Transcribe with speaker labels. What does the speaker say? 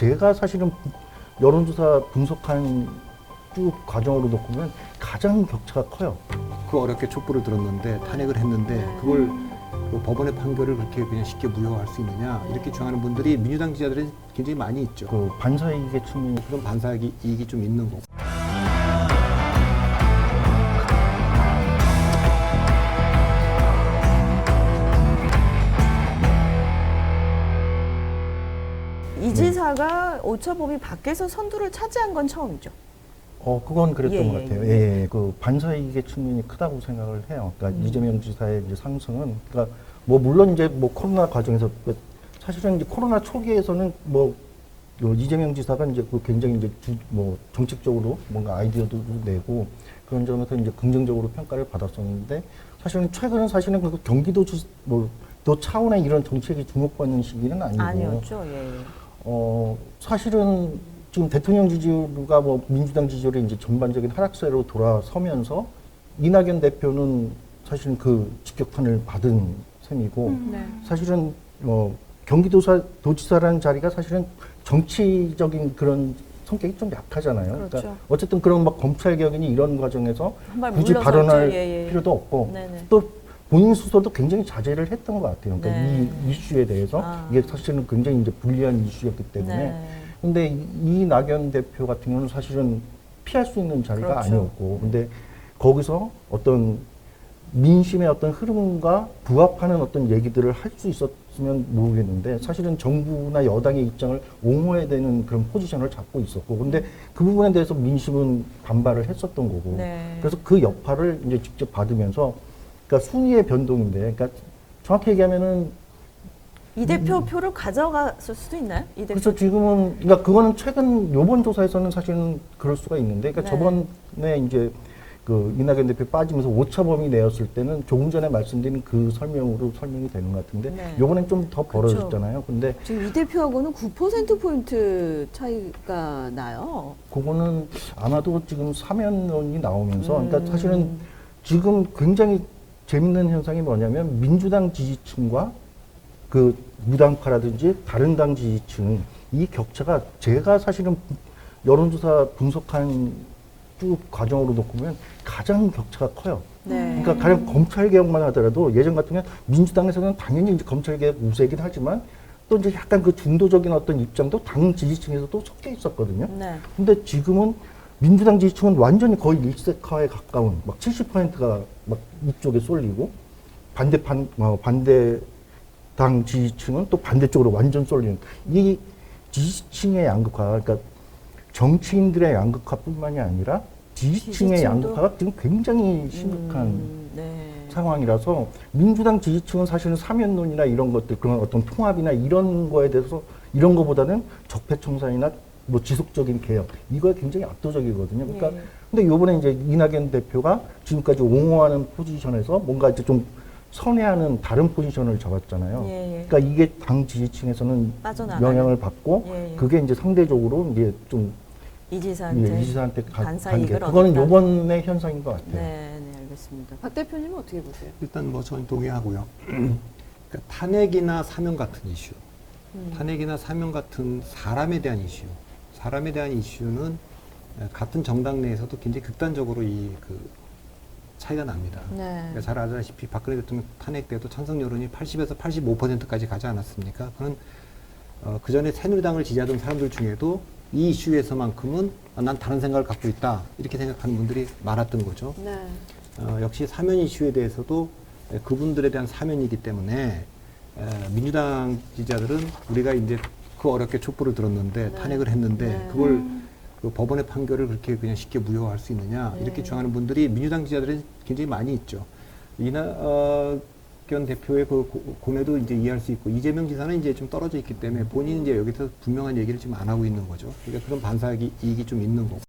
Speaker 1: 제가 사실은 여론조사 분석한 쭉 과정으로 놓고 보면 가장 격차가 커요.
Speaker 2: 그 어렵게 촛불을 들었는데 탄핵을 했는데 그걸 그 법원의 판결을 그렇게 그냥 쉽게 무효화할 수 있느냐 이렇게 주장하는 분들이 민주당 지지자들이 굉장히 많이 있죠.
Speaker 1: 그 반사이익의 측면이
Speaker 2: 그런 반사이익이 좀 있는 거고.
Speaker 3: 이 지사가 오차범위 밖에서 선두를 차지한 건 처음이죠.
Speaker 1: 그건 그랬던
Speaker 3: 예,
Speaker 1: 것
Speaker 3: 예,
Speaker 1: 같아요. 예, 그 반사이익의 측면이 크다고 생각을 해요. 그러니까 이재명 지사의 이제 상승은, 그러니까 뭐 물론 이제 뭐 코로나 과정에서 사실은 이제 코로나 초기에서는 뭐 이재명 지사가 이제 그 굉장히 이제 뭐 정책적으로 뭔가 아이디어도 내고 그런 점에서 이제 긍정적으로 평가를 받았었는데 사실은 최근은 사실은 그 경기도 또 차원의 이런 정책이 주목받는 시기는 아니고
Speaker 3: 아니었죠. 예.
Speaker 1: 사실은 지금 대통령 지지율과 뭐 민주당 지지율이 이제 전반적인 하락세로 돌아서면서 이낙연 대표는 사실은 그 직격탄을 받은 셈이고
Speaker 3: 네.
Speaker 1: 사실은 경기도지사라는 자리가 사실은 정치적인 그런 성격이 좀 약하잖아요.
Speaker 3: 그렇죠.
Speaker 1: 그러니까 어쨌든 그런 막 검찰개혁이니 이런 과정에서
Speaker 3: 한발
Speaker 1: 굳이
Speaker 3: 물러섰죠.
Speaker 1: 발언할
Speaker 3: 예, 예.
Speaker 1: 필요도 없고
Speaker 3: 네네.
Speaker 1: 또 본인 스스로도 굉장히 자제를 했던 것 같아요. 그러니까
Speaker 3: 네.
Speaker 1: 이 이슈에 대해서 이게 사실은 굉장히 이제 불리한 이슈였기 때문에.
Speaker 3: 네.
Speaker 1: 근데 이낙연 대표 같은 경우는 사실은 피할 수 있는 자리가
Speaker 3: 그렇죠.
Speaker 1: 아니었고, 근데 거기서 어떤 민심의 어떤 흐름과 부합하는 어떤 얘기들을 할 수 있었으면 모르겠는데, 사실은 정부나 여당의 입장을 옹호해야 되는 그런 포지션을 잡고 있었고, 근데 그 부분에 대해서 민심은 반발을 했었던 거고,
Speaker 3: 네.
Speaker 1: 그래서 그 여파를 이제 직접 받으면서, 그러니까 순위의 변동인데, 그러니까 정확히 얘기하면은
Speaker 3: 이 대표 표를 가져갔을 수도 있나요? 이 대표.
Speaker 1: 그래서 지금은, 그러니까 그거는 최근 요번 조사에서는 사실은 그럴 수가 있는데, 그러니까
Speaker 3: 네.
Speaker 1: 저번에 이제 그 이낙연 대표 빠지면서 오차범위 내었을 때는 조금 전에 말씀드린 그 설명으로 설명이 되는 것 같은데,
Speaker 3: 네.
Speaker 1: 요번엔 좀 더 벌어졌잖아요. 근데
Speaker 3: 지금 이 대표하고는 9%포인트 차이가 나요.
Speaker 1: 그거는 아마도 지금 사면론이 나오면서, 그러니까 사실은 지금 굉장히 재밌는 현상이 뭐냐면 민주당 지지층과 그 무당파라든지 다른 당 지지층 이 격차가 제가 사실은 여론조사 분석한 쭉 과정으로 놓고 보면 가장 격차가 커요.
Speaker 3: 네.
Speaker 1: 그러니까 가령 검찰개혁만 하더라도 예전 같으면 민주당에서는 당연히 이제 검찰개혁 우세긴 하지만 또 이제 약간 그 중도적인 어떤 입장도 당 지지층에서도 섞여 있었거든요.
Speaker 3: 네.
Speaker 1: 근데 지금은 민주당 지지층은 완전히 거의 일색화에 가까운 막 70%가 막 이쪽에 쏠리고 반대당 지지층은 또 반대쪽으로 완전 쏠리는 이 지지층의 양극화, 그러니까 정치인들의 양극화뿐만이 아니라 지지층의
Speaker 3: 지지층도?
Speaker 1: 양극화가 지금 굉장히 심각한
Speaker 3: 네.
Speaker 1: 상황이라서 민주당 지지층은 사실은 사면론이나 이런 것들 그런 어떤 통합이나 이런 거에 대해서 이런 거보다는 적폐청산이나 뭐 지속적인 개혁 이거에 굉장히 압도적이거든요. 그러니까
Speaker 3: 예.
Speaker 1: 근데 요번에 이제 이낙연 대표가 지금까지 옹호하는 포지션에서 뭔가 이제 좀 선회하는 다른 포지션을 잡았잖아요.
Speaker 3: 예, 예.
Speaker 1: 그러니까 이게 당 지지층에서는
Speaker 3: 빠져나가는.
Speaker 1: 영향을 받고
Speaker 3: 예, 예.
Speaker 1: 그게 이제 상대적으로 이제 좀
Speaker 3: 이 지사한테.
Speaker 1: 이 지사한테 간 게
Speaker 3: 반사이익을
Speaker 1: 그거는
Speaker 3: 얻었다.
Speaker 1: 요번의 현상인 것 같아요.
Speaker 3: 네, 네, 알겠습니다. 박 대표님은 어떻게 보세요?
Speaker 2: 일단 뭐 저는 동의하고요. 그러니까 탄핵이나 사면 같은 이슈, 탄핵이나 사면 같은 사람에 대한 이슈, 사람에 대한 이슈는 같은 정당 내에서도 굉장히 극단적으로 그 차이가 납니다.
Speaker 3: 네.
Speaker 2: 그러니까 잘 아시다시피 박근혜 대통령 탄핵 때도 찬성 여론이 80에서 85%까지 가지 않았습니까? 그는 그 전에 새누리당을 지지하던 사람들 중에도 이 이슈에서만큼은 난 다른 생각을 갖고 있다 이렇게 생각하는 분들이 많았던 거죠.
Speaker 3: 네.
Speaker 2: 역시 사면 이슈에 대해서도 그분들에 대한 사면이기 때문에 민주당 지지자들은 우리가 이제 그 어렵게 촛불을 들었는데 탄핵을 했는데
Speaker 3: 네.
Speaker 2: 그걸 그 법원의 판결을 그렇게 그냥 쉽게 무효화할 수 있느냐 이렇게 주장하는 분들이 민주당 지지자들이 굉장히 많이 있죠. 이낙연 대표의 그 고뇌도 이제 이해할 수 있고 이재명 지사는 이제 좀 떨어져 있기 때문에 본인은 이제 여기서 분명한 얘기를 지금 안 하고 있는 거죠. 그러니까 그런 반사이익이 좀 있는 거고.